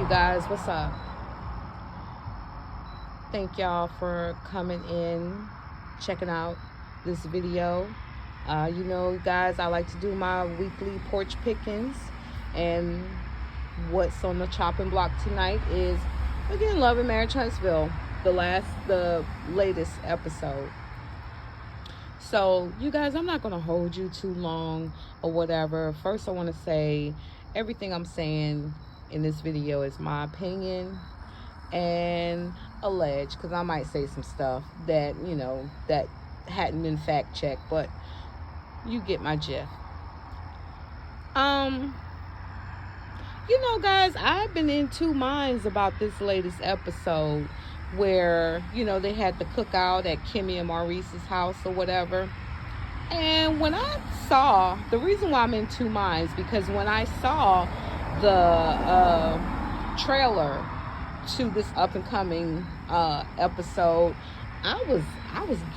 guys, what's up? Thank y'all for coming in, checking out this video. Guys, I like to do my weekly porch pickings, and what's on the chopping block tonight is, again, Love and Marriage Huntsville, the latest episode. So, you guys, I'm not going to hold you too long or whatever. First, I want to say everything I'm saying in this video is my opinion and alleged, because I might say some stuff that, that hadn't been fact checked, but you get my gist. Guys, I've been in two minds about this latest episode where, they had the cookout at Kimmy and Maurice's house or whatever. And when I saw, the reason why I'm in two minds, because when I saw the trailer to this up and coming episode, I was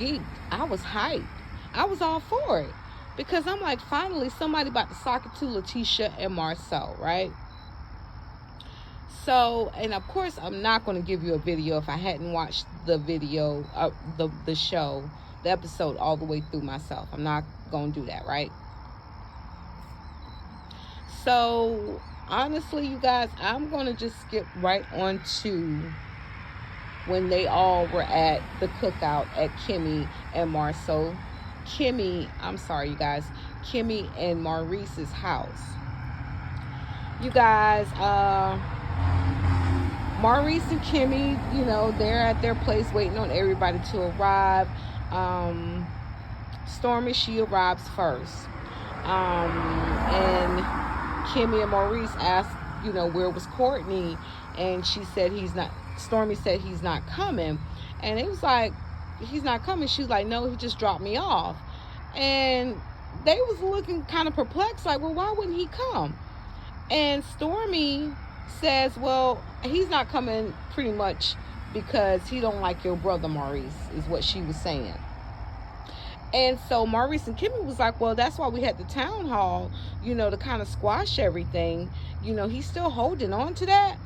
geeked. I was hyped. I was all for it, because I'm like, finally somebody about to sock it to Letitia and Marcel, right? So, and of course, I'm not going to give you a video if I hadn't watched the video, the show, the episode all the way through myself. I'm not going to do that, right? So, honestly, you guys, I'm going to just skip right on to when they all were at the cookout at Kimmy and Marcel. Kimmy and Maurice's house. You guys, Maurice and Kimmy, they're at their place waiting on everybody to arrive. Stormy, she arrives first. And Kimmy and Maurice asked, where was Courtney? And Stormy said he's not coming. And it was like, he's not coming. She's like, no, he just dropped me off. And they was looking kind of perplexed, like, well, why wouldn't he come? And Stormy says, well, he's not coming pretty much because he don't like your brother Maurice, is what she was saying. And so Maurice and Kimmy was like, well, that's why we had the town hall, to kind of squash everything. He's still holding on to that.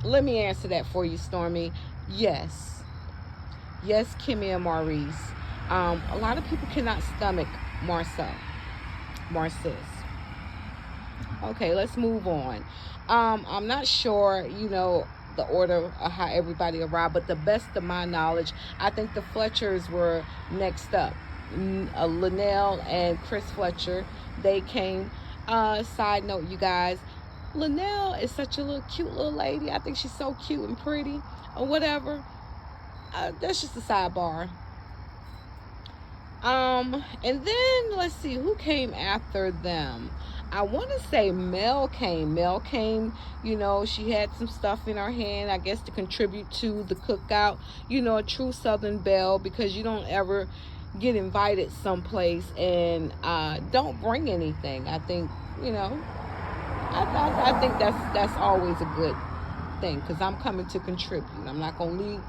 Let me answer that for you, Stormy. Yes, Kimmy and Maurice. A lot of people cannot stomach Marcus. Okay, let's move on. I'm not sure, the order of how everybody arrived, but the best of my knowledge, I think the Fletchers were next up. Linnell and Chris Fletcher, they came. Side note, you guys, Linnell is such a cute little lady. I think she's so cute and pretty or whatever. That's just a sidebar. And then let's see who came after them. I want to say Mel came. She had some stuff in her hand, I guess, to contribute to the cookout. A true Southern belle, because you don't ever get invited someplace and don't bring anything. I think, I think that's always a good thing, because I'm coming to contribute. I'm not going to leave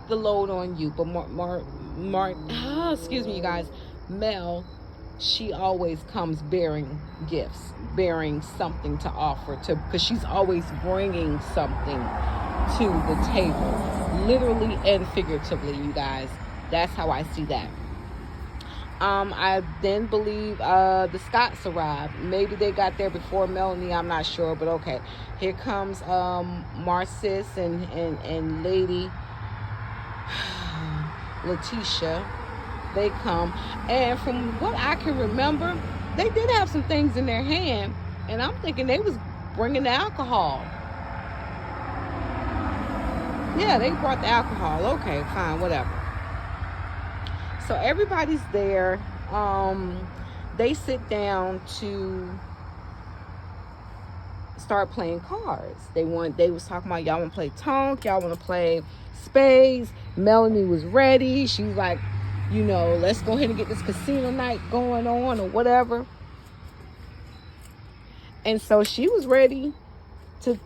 the load on you. But excuse me, you guys, Mel, she always comes bearing gifts, bearing something to offer, because she's always bringing something to the table, literally and figuratively, you guys. That's how I see that. I then believe the Scotts arrived. Maybe they got there before Melanie, I'm not sure, but okay. Here comes Marcis and Lady Letitia. They come, and from what I can remember, they did have some things in their hand, and I'm thinking they was bringing the alcohol. Yeah, they brought the alcohol. Okay, fine, whatever. So everybody's there. They sit down to start playing cards. They was talking about, y'all want to play Tonk, y'all want to play spades. Melanie was ready. She was like, let's go ahead and get this casino night going on or whatever. And so she was ready to,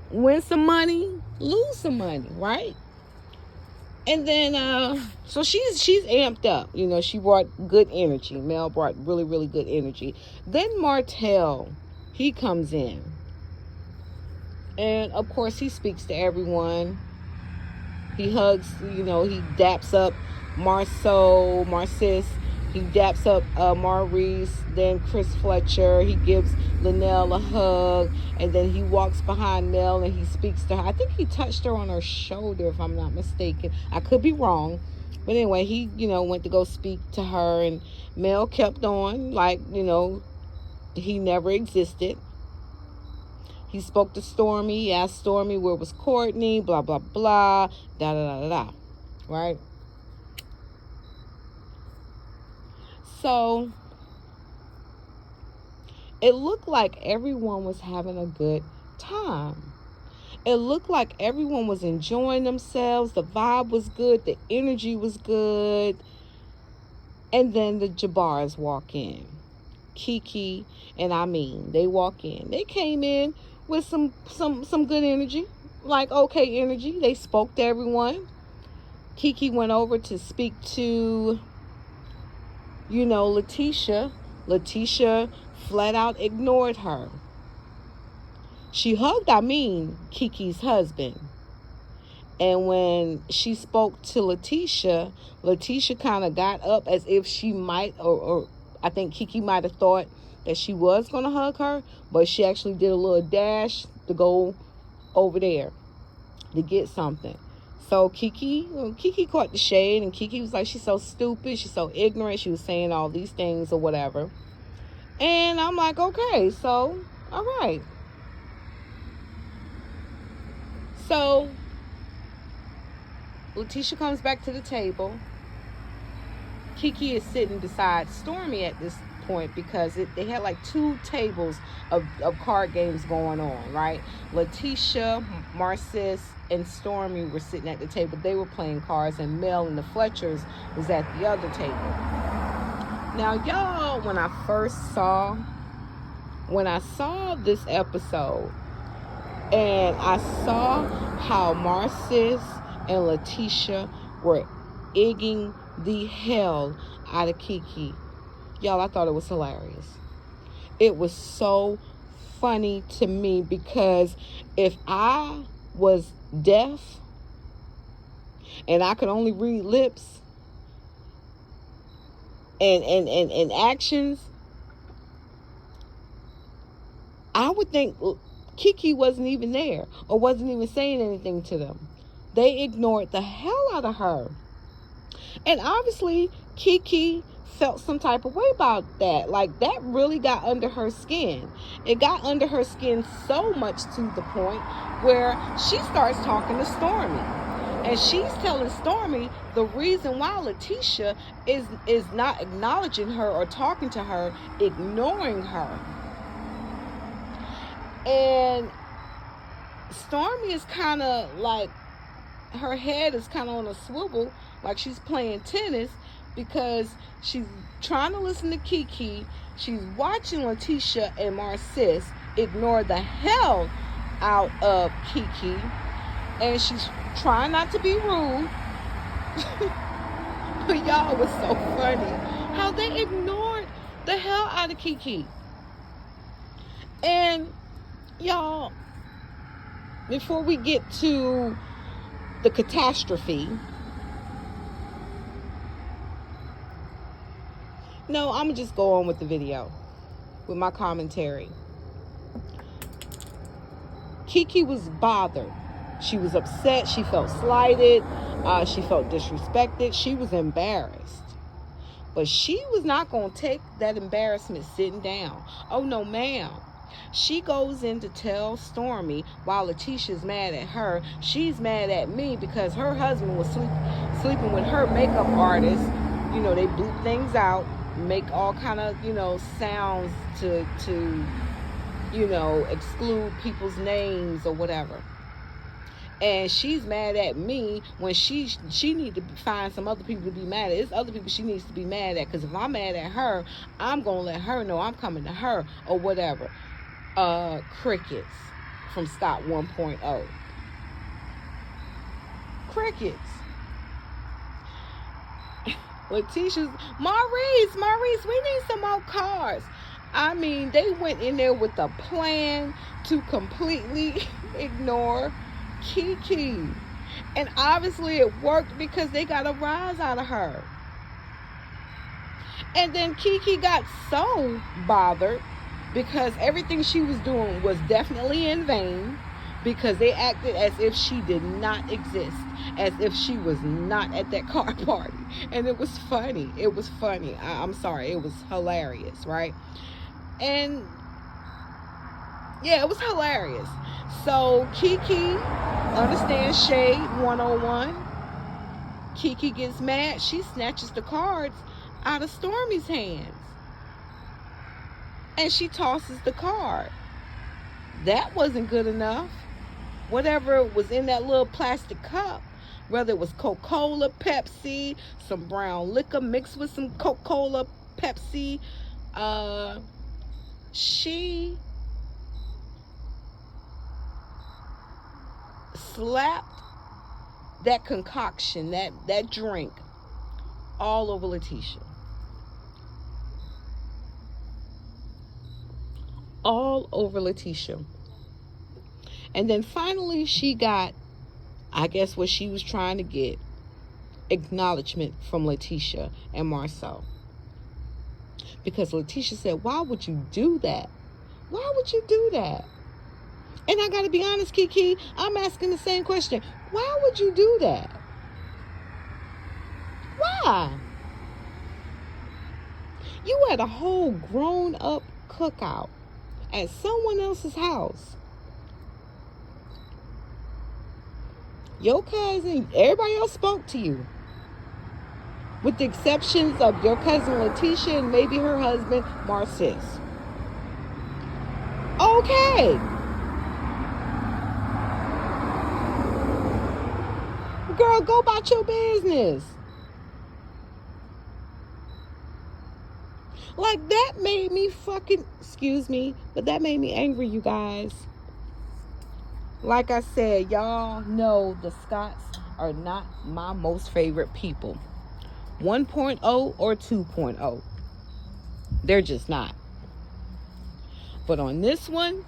win some money, lose some money, right? And then, so she's amped up. She brought good energy. Mel brought really, really good energy. Then Martell, he comes in. And of course, he speaks to everyone. He hugs, he daps up Marcis. He daps up Maurice, then Chris Fletcher. He gives Linnell a hug, and then he walks behind Nell and he speaks to her. I think he touched her on her shoulder, if I'm not mistaken. I could be wrong. But anyway, he, went to go speak to her, and Mel kept on like, he never existed. He spoke to Stormy. He asked Stormy where was Courtney, blah, blah, blah, da, da, da, da, right? So it looked like everyone was having a good time. It looked like everyone was enjoying themselves. The vibe was good. The energy was good. And then the Jabars walk in. Keke and they walk in. They came in with some good energy, like okay energy. They spoke to everyone. Keke went over to speak to, Letitia. Letitia flat out ignored her. She hugged, Keke's husband. And when she spoke to Letitia kind of got up as if she might, or I think Keke might have thought that she was going to hug her, but she actually did a little dash to go over there to get something. So Keke caught the shade, and Keke was like, she's so stupid, she's so ignorant, she was saying all these things or whatever. And I'm like, okay, so, all right. So Letitia comes back to the table. Keke is sitting beside Stormy at this point because they had like 2 tables of card games going on, right? Letitia, Marcis, and Stormy were sitting at the table. They were playing cards, and Mel and the Fletchers was at the other table. Now, y'all, when I saw this episode, and I saw how Marcis and Letitia were egging the hell out of Keke, y'all, I thought it was hilarious. It was so funny to me, because if I was deaf and I could only read lips and actions, I would think Keke wasn't even there or wasn't even saying anything to them. They ignored the hell out of her. And obviously, Keke felt some type of way about that. Like, that really got under her skin. It got under her skin so much to the point where she starts talking to Stormy. And she's telling Stormy the reason why Letitia is not acknowledging her or talking to her, ignoring her. And Stormy is kind of like, her head is kind of on a swivel, like she's playing tennis, because she's trying to listen to Keke. She's watching Letitia and Marcis ignore the hell out of Keke, and she's trying not to be rude. But y'all, it was so funny how they ignored the hell out of Keke. And y'all, before we get to the catastrophe, no, I'm gonna just go on with the video with my commentary. Keke was bothered. She was upset. She felt slighted. She felt disrespected. She was embarrassed. But she was not going to take that embarrassment sitting down. Oh, no, ma'am. She goes in to tell Stormy, while Letitia's mad at her, she's mad at me because her husband was sleeping with her makeup artist. You know, they bleep things out, make all kind of, sounds to exclude people's names or whatever. And she's mad at me when she need to find some other people to be mad at. It's other people she needs to be mad at, because if I'm mad at her, I'm going to let her know I'm coming to her or whatever. Crickets from Scott 1.0. Crickets. Letitia's, Maurice, we need some more cards. I mean, they went in there with a plan to completely ignore Keke. And obviously it worked because they got a rise out of her. And then Keke got so bothered because everything she was doing was definitely in vain, because they acted as if she did not exist, as if she was not at that car party. And it was funny. It was funny. I'm sorry. It was hilarious, right? And yeah, it was hilarious. So Keke understands shade 101. Keke gets mad. She snatches the cards out of Stormy's hands. And she tosses the card. That wasn't good enough. Whatever was in that little plastic cup, whether it was Coca-Cola, Pepsi, some brown liquor mixed with some Coca-Cola, Pepsi, she slapped that concoction, that drink, all over Letitia. All over Letitia. And then finally she got, I guess, what she was trying to get, acknowledgement from Letitia and Marcel. Because Letitia said, why would you do that? Why would you do that? And I gotta be honest, Keke, I'm asking the same question. Why would you do that? Why? You had a whole grown-up cookout at someone else's house. Your cousin, everybody else spoke to you, with the exceptions of your cousin Letitia and maybe her husband Marcis. Okay. Girl, go about your business. Like, that made me excuse me, but that made me angry, you guys. Like I said, y'all know the Scotts are not my most favorite people. 1.0 or 2.0. They're just not. But on this one,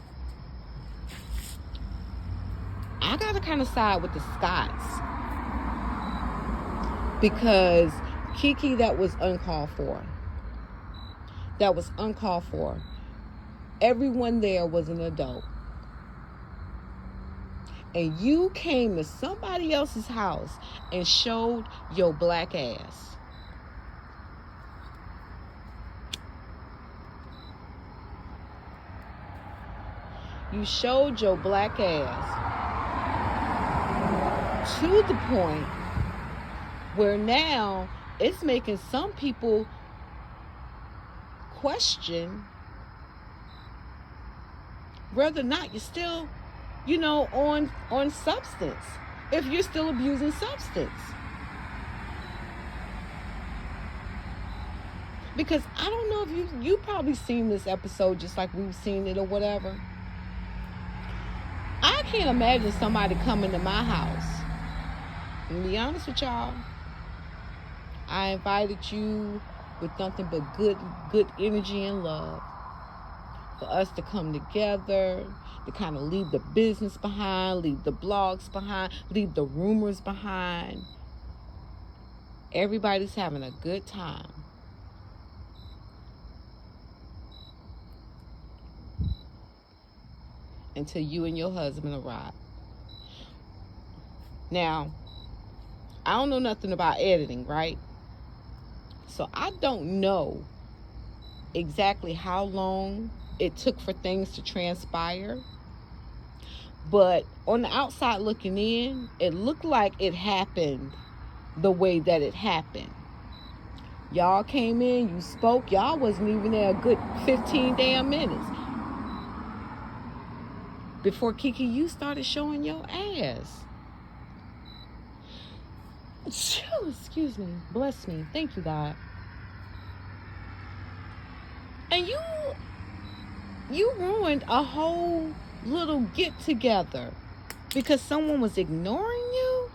I gotta kind of side with the Scotts. Because Keke, that was uncalled for. That was uncalled for. Everyone there was an adult. And you came to somebody else's house and showed your black ass. You showed your black ass to the point where now it's making some people question whether or not you're still, on substance, if you're still abusing substance. Because I don't know if you probably seen this episode just like we've seen it or whatever. I can't imagine somebody coming to my house. And to be honest with y'all, I invited you with nothing but good energy and love, for us to come together, to kind of leave the business behind, leave the blogs behind, leave the rumors behind. Everybody's having a good time. Until you and your husband arrive. Now, I don't know nothing about editing, right? So I don't know exactly how long it took for things to transpire. But on the outside looking in, it looked like it happened the way that it happened. Y'all came in, you spoke, y'all wasn't even there a good 15 damn minutes before Keke, you started showing your ass. Excuse me. Bless me. Thank you, God. And you ruined a whole little get together because someone was ignoring you.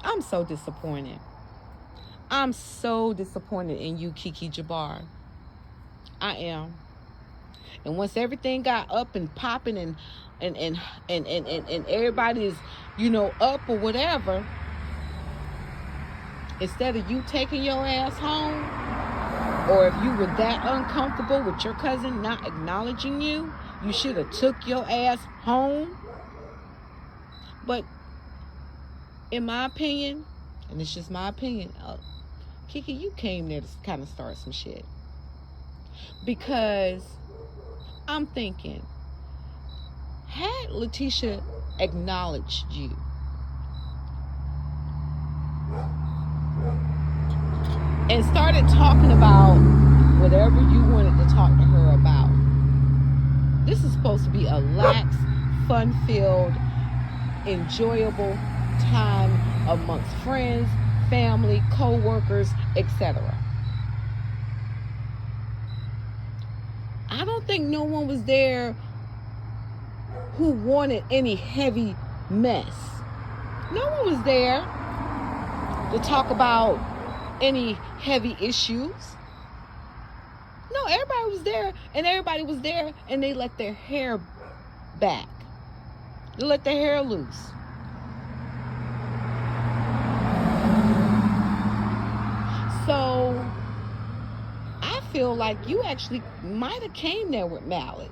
I'm so disappointed. I'm so disappointed in you, Keke Jabbar. I am. And once everything got up and popping and everybody's, up or whatever, instead of you taking your ass home, or if you were that uncomfortable with your cousin not acknowledging you, you should have took your ass home. But in my opinion, and it's just my opinion, Keke, you came there to kind of start some shit. Because I'm thinking, had Letitia acknowledged you, and started talking about whatever you wanted to talk to her about, this is supposed to be a lax, fun-filled, enjoyable time amongst friends, family, co-workers, etc. I don't think no one was there who wanted any heavy mess. No one was there to talk about any heavy issues. No, everybody was there, and they let their hair back. They let their hair loose. So I feel like you actually might have came there with malice.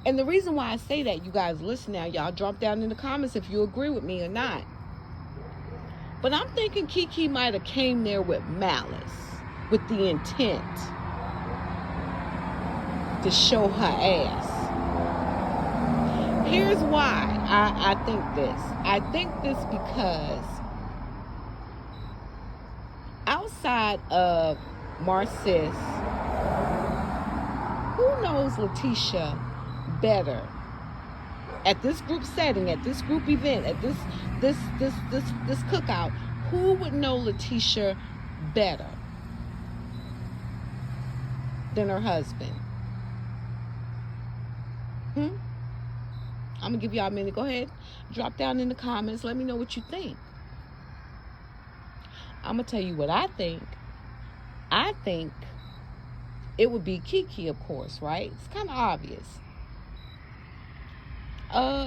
And the reason why I say that, you guys listen now, y'all drop down in the comments if you agree with me or not. But I'm thinking Keke might have came there with malice, with the intent to show her ass. Here's why I think this. I think this because outside of Marcis, who knows Letitia better at this group setting, at this group event, at this cookout? Who would know Letitia better than her husband? I'm gonna give y'all a minute. Go ahead, drop down in the comments, let me know what you think. I'm gonna tell you what I think. I think it would be Keke, of course, right? It's kind of obvious.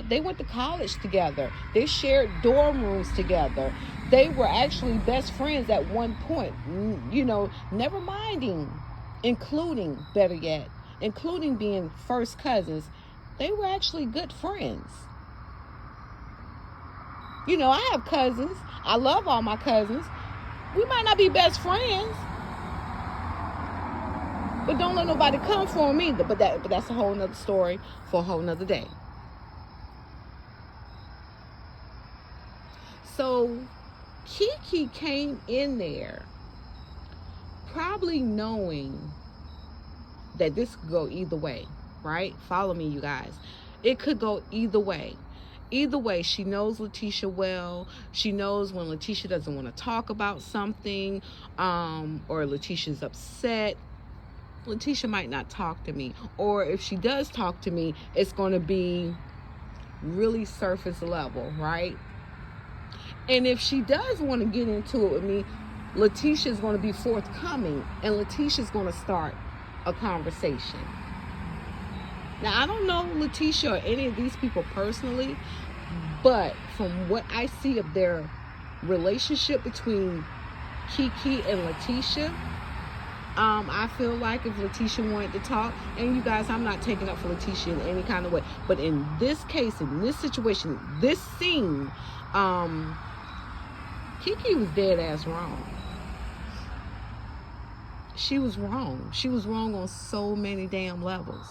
They went to college together. They shared dorm rooms together. They were actually best friends at one point. Never minding, including, better yet, including being first cousins. They were actually good friends. I have cousins. I love all my cousins. We might not be best friends, but don't let nobody come for them either. But that's a whole nother story for a whole nother day. So Keke came in there probably knowing that this could go either way, right? Follow me, you guys. It could go either way. Either way, she knows Letitia well. She knows when Letitia doesn't want to talk about something, or Letitia's upset, Letitia might not talk to me. Or if she does talk to me, it's going to be really surface level, right? And if she does want to get into it with me, Letitia is going to be forthcoming, and Letitia is going to start a conversation. Now, I don't know Letitia or any of these people personally, but from what I see of their relationship between Keke and Letitia, I feel like if Letitia wanted to talk, and you guys, I'm not taking up for Letitia in any kind of way, but in this case, in this situation, this scene, Keke was dead ass wrong. She was wrong. She was wrong on so many damn levels.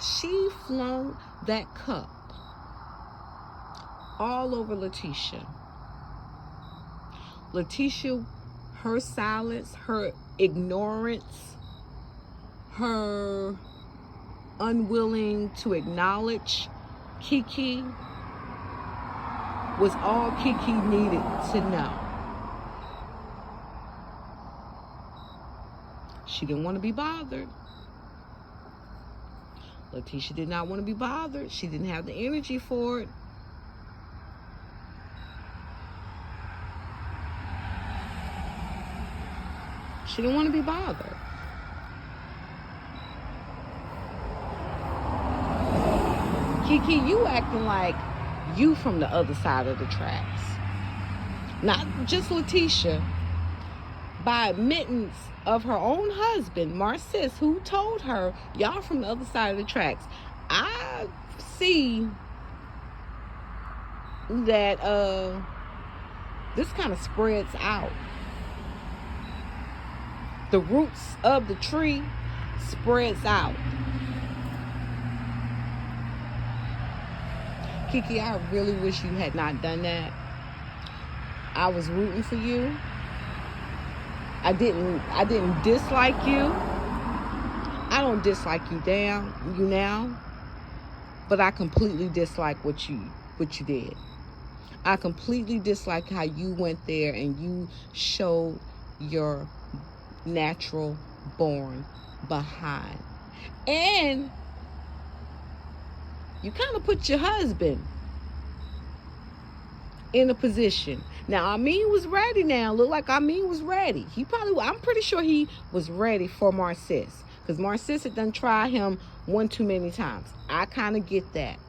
She flung that cup all over Letitia. Letitia, her silence, her ignorance, her unwilling to acknowledge Keke was all Keke needed to know. She didn't want to be bothered. Letitia did not want to be bothered. She didn't have the energy for it. She didn't want to be bothered. Keke, you acting like you from the other side of the tracks. Not just Letitia. By admittance of her own husband, Marcis, who told her, y'all from the other side of the tracks. I see that this kind of spreads out. The roots of the tree spreads out. Keke, I really wish you had not done that. I was rooting for you. I didn't dislike you. I don't dislike you now, but I completely dislike what you did. I completely dislike how you went there and you showed your natural born behind. And you kind of put your husband in a position. Now, Amin was ready now. Look like Amin was ready. I'm pretty sure he was ready for Marcis. Because Marcis had done tried him one too many times. I kind of get that.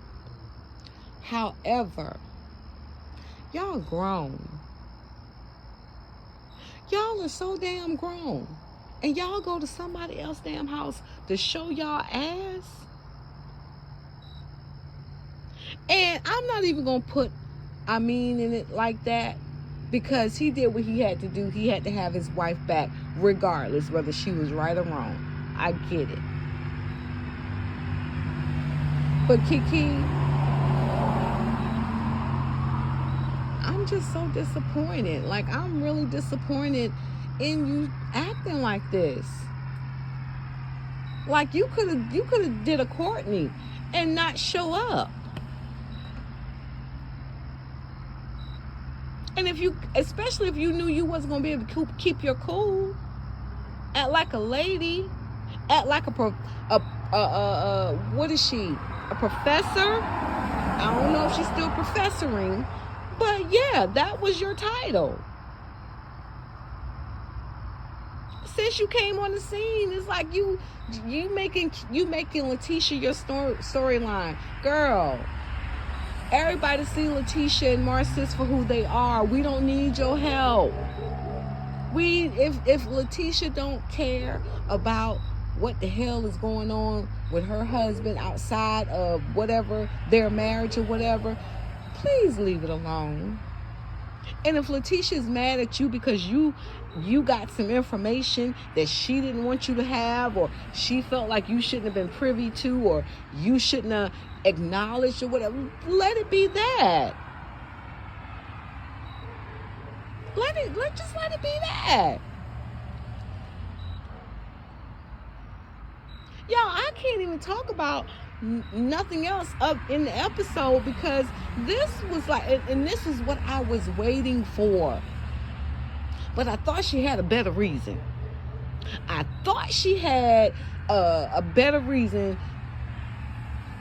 However, y'all grown. Y'all are so damn grown. And y'all go to somebody else's damn house to show y'all ass. And I'm not even going to put Amin in it like that, because he did what he had to do. He had to have his wife back regardless whether she was right or wrong. I get it. But Keke, I'm just so disappointed. Like, I'm really disappointed in you acting like this. Like, you could have did a Courtney and not show up. And especially if you knew you wasn't going to be able to keep your cool, act like a lady, act like what is she? A professor? I don't know if she's still professoring, but yeah, that was your title. Since you came on the scene, it's like you making Letitia your storyline, girl. Everybody see Letitia and Marcis for who they are. We don't need your help. If Letitia don't care about what the hell is going on with her husband outside of whatever, their marriage or whatever, please leave it alone. And if Letitia is mad at you because you got some information that she didn't want you to have, or she felt like you shouldn't have been privy to, or you shouldn't have acknowledged or whatever, let it be that. Just let it be that. Y'all, I can't even talk about nothing else up in the episode, because this was like, and this is what I was waiting for. But I thought she had a better reason. I thought she had a better reason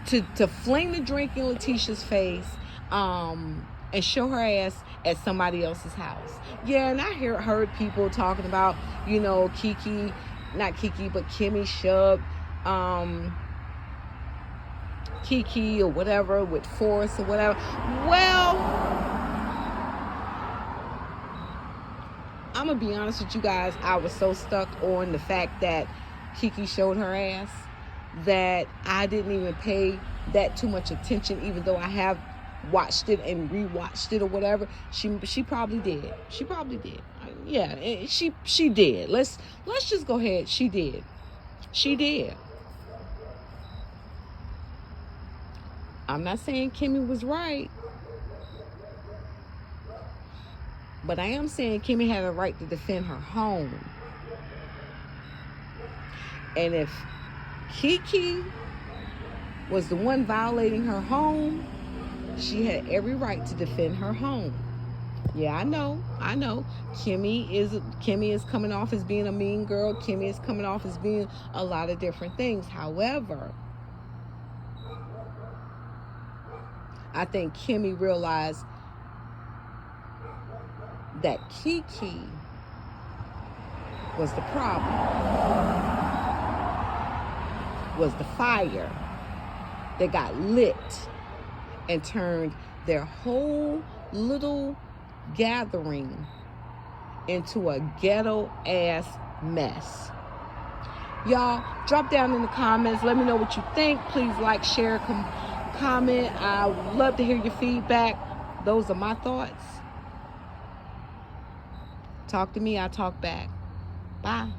to fling the drink in Letitia's face, and show her ass at somebody else's house. Yeah, and I heard people talking about, Keke, not Keke, but Kimmy shoved Keke or whatever with force or whatever. Well, I'm gonna be honest with you guys, I was so stuck on the fact that Keke showed her ass that I didn't even pay that too much attention, even though I have watched it and rewatched it or whatever. She probably did. She probably did. Yeah, she did. Let's just go ahead. She did. She did. I'm not saying Kimmy was right, but I am saying Kimmy had a right to defend her home. And if Keke was the one violating her home, she had every right to defend her home. Yeah, I know. Kimmy is coming off as being a mean girl. Kimmy is coming off as being a lot of different things. However, I think Kimmy realized that Keke was the problem. Was the fire that got lit and turned their whole little gathering into a ghetto-ass mess. Y'all, drop down in the comments. Let me know what you think. Please like, share, comment. I would love to hear your feedback. Those are my thoughts. Talk to me, I talk back. Bye.